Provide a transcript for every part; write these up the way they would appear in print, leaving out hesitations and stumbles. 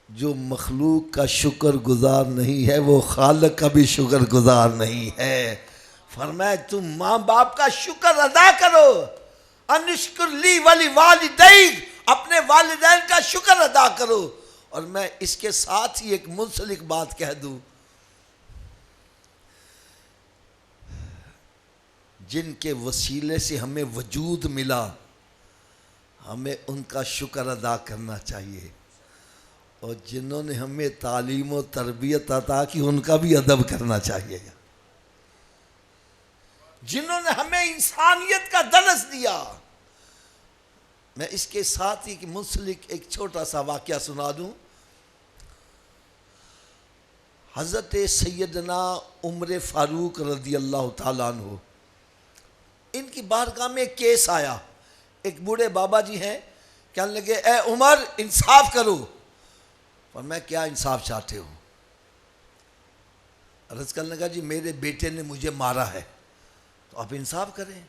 جو مخلوق کا شکر گزار نہیں ہے وہ خالق کا بھی شکر گزار نہیں ہے۔ فرمایا تم ماں باپ کا شکر ادا کرو، انشکر لی ولی والدیک، اپنے والدین کا شکر ادا کرو۔ اور میں اس کے ساتھ ہی ایک منسلک بات کہہ دوں، جن کے وسیلے سے ہمیں وجود ملا ہمیں ان کا شکر ادا کرنا چاہیے، اور جنہوں نے ہمیں تعلیم و تربیت عطا کی ان کا بھی ادب کرنا چاہیے، جنہوں نے ہمیں انسانیت کا درس دیا۔ میں اس کے ساتھ ہی منسلک ایک چھوٹا سا واقعہ سنا دوں۔ حضرت سیدنا عمر فاروق رضی اللہ تعالیٰ عنہ، ان کی بارگاہ میں ایک کیس آیا۔ ایک بوڑھے بابا جی ہیں، کہنے لگے اے عمر انصاف کرو۔ اور میں کیا انصاف چاہتے ہو؟ عرض کرنے لگا جی میرے بیٹے نے مجھے مارا ہے، تو آپ انصاف کریں۔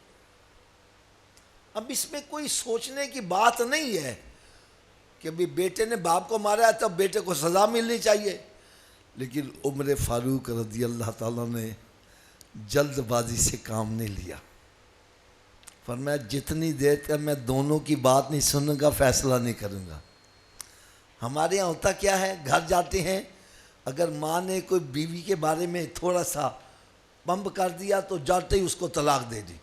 اب اس میں کوئی سوچنے کی بات نہیں ہے کہ بھی بیٹے نے باپ کو مارا ہے تو بیٹے کو سزا ملنی چاہیے، لیکن عمر فاروق رضی اللہ تعالیٰ نے جلد بازی سے کام نہیں لیا۔ فرمایا جتنی دیر تک میں دونوں کی بات نہیں سنوں گا فیصلہ نہیں کروں گا۔ ہمارے یہاں ہوتا کیا ہے، گھر جاتے ہیں، اگر ماں نے کوئی بیوی کے بارے میں تھوڑا سا پمپ کر دیا تو جاتے ہی اس کو طلاق دے دی۔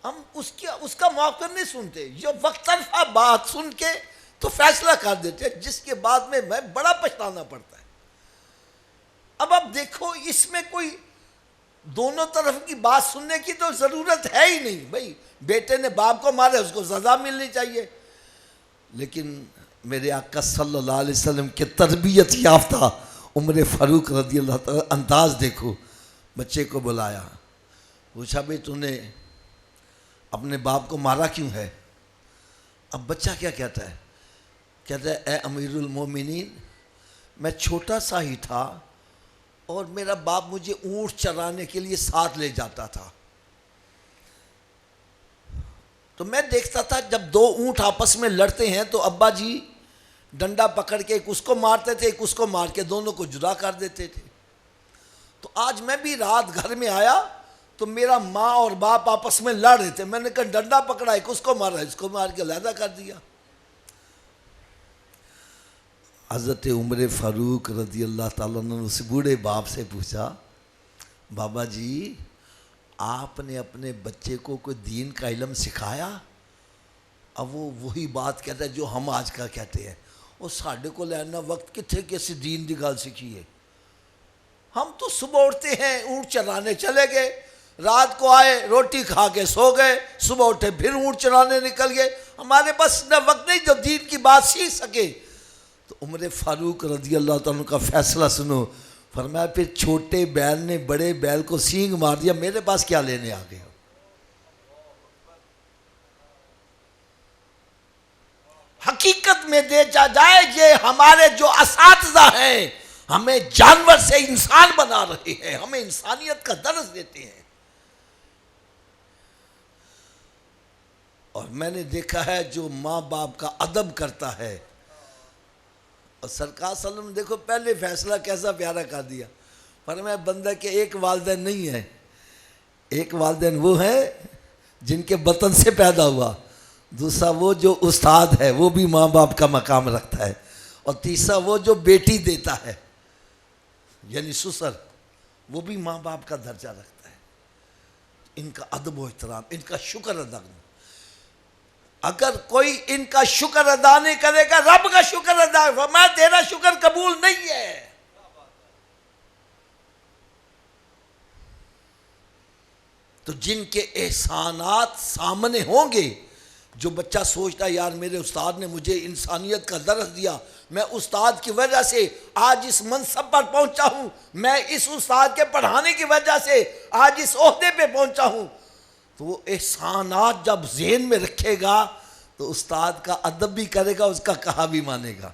ہم اس کا موقع نہیں سنتے، یہ وقت طرفہ بات سن کے تو فیصلہ کر دیتے ہیں، جس کے بعد میں بڑا پچھتانا پڑتا ہے۔ اب دیکھو اس میں کوئی دونوں طرف کی بات سننے کی تو ضرورت ہے ہی نہیں، بھائی بیٹے نے باپ کو مارا اس کو سزا ملنی چاہیے، لیکن میرے آقا صلی اللہ علیہ وسلم کے تربیت یافتہ عمر فاروق رضی اللہ تعالیٰ انداز دیکھو۔ بچے کو بلایا، پوچھا بھائی تو نے اپنے باپ کو مارا کیوں ہے؟ اب بچہ کیا کہتا ہے؟ کہتا ہے اے امیر المومنین، میں چھوٹا سا ہی تھا اور میرا باپ مجھے اونٹ چرانے کے لیے ساتھ لے جاتا تھا، تو میں دیکھتا تھا جب دو اونٹ آپس میں لڑتے ہیں تو ابا جی ڈنڈا پکڑ کے ایک اس کو مارتے تھے ایک اس کو مار کے دونوں کو جدا کر دیتے تھے۔ تو آج میں بھی رات گھر میں آیا تو میرا ماں اور باپ آپس میں لڑ رہے تھے، میں نے کہا ڈنڈا پکڑا ایک اس کو مارا اس کو مار کے علیحدہ کر دیا۔ حضرت عمر فاروق رضی اللہ تعالیٰ نے اس بوڑھے باپ سے پوچھا بابا جی آپ نے اپنے بچے کو کوئی دین کا علم سکھایا؟ اب وہ وہی بات کہتا ہے جو ہم آج کا کہتے ہیں، اور ساڑھے کو لینا وقت کتنے کیسے دین دی گال سکھی ہے۔ ہم تو صبح اٹھتے ہیں اونٹ چرانے چلے گئے، رات کو آئے روٹی کھا کے سو گئے، صبح اٹھے پھر اونٹ چرانے نکل گئے، ہمارے پاس نہ وقت نہیں جو دین کی بات سیکھ سکے۔ تو عمر فاروق رضی اللہ تعالیٰ کا فیصلہ سنو، فرمایا پھر چھوٹے بیل نے بڑے بیل کو سینگ مار دیا، میرے پاس کیا لینے آ گئے ہو؟ حقیقت میں دیکھا جائے یہ ہمارے جو اساتذہ ہیں ہمیں جانور سے انسان بنا رہے ہیں، ہمیں انسانیت کا درس دیتے ہیں۔ اور میں نے دیکھا ہے جو ماں باپ کا ادب کرتا ہے، اور سرکار صلی اللہ علیہ وسلم دیکھو پہلے فیصلہ کیسا پیارا کر دیا، فرمایا بندہ کہ ایک والدین نہیں ہے، ایک والدین وہ ہیں جن کے بطن سے پیدا ہوا، دوسرا وہ جو استاد ہے وہ بھی ماں باپ کا مقام رکھتا ہے، اور تیسرا وہ جو بیٹی دیتا ہے یعنی سسر وہ بھی ماں باپ کا درجہ رکھتا ہے۔ ان کا ادب و احترام، ان کا شکر ادا کرنا، اگر کوئی ان کا شکر ادا نہیں کرے گا رب کا شکر ادا، میں تیرا شکر قبول نہیں ہے۔ تو جن کے احسانات سامنے ہوں گے، جو بچہ سوچتا ہے یار میرے استاد نے مجھے انسانیت کا درس دیا، میں استاد کی وجہ سے آج اس منصب پر پہنچا ہوں، میں اس استاد کے پڑھانے کی وجہ سے آج اس عہدے پہ پہنچا ہوں، تو وہ احسانات جب ذہن میں رکھے گا تو استاد کا ادب بھی کرے گا، اس کا کہا بھی مانے گا۔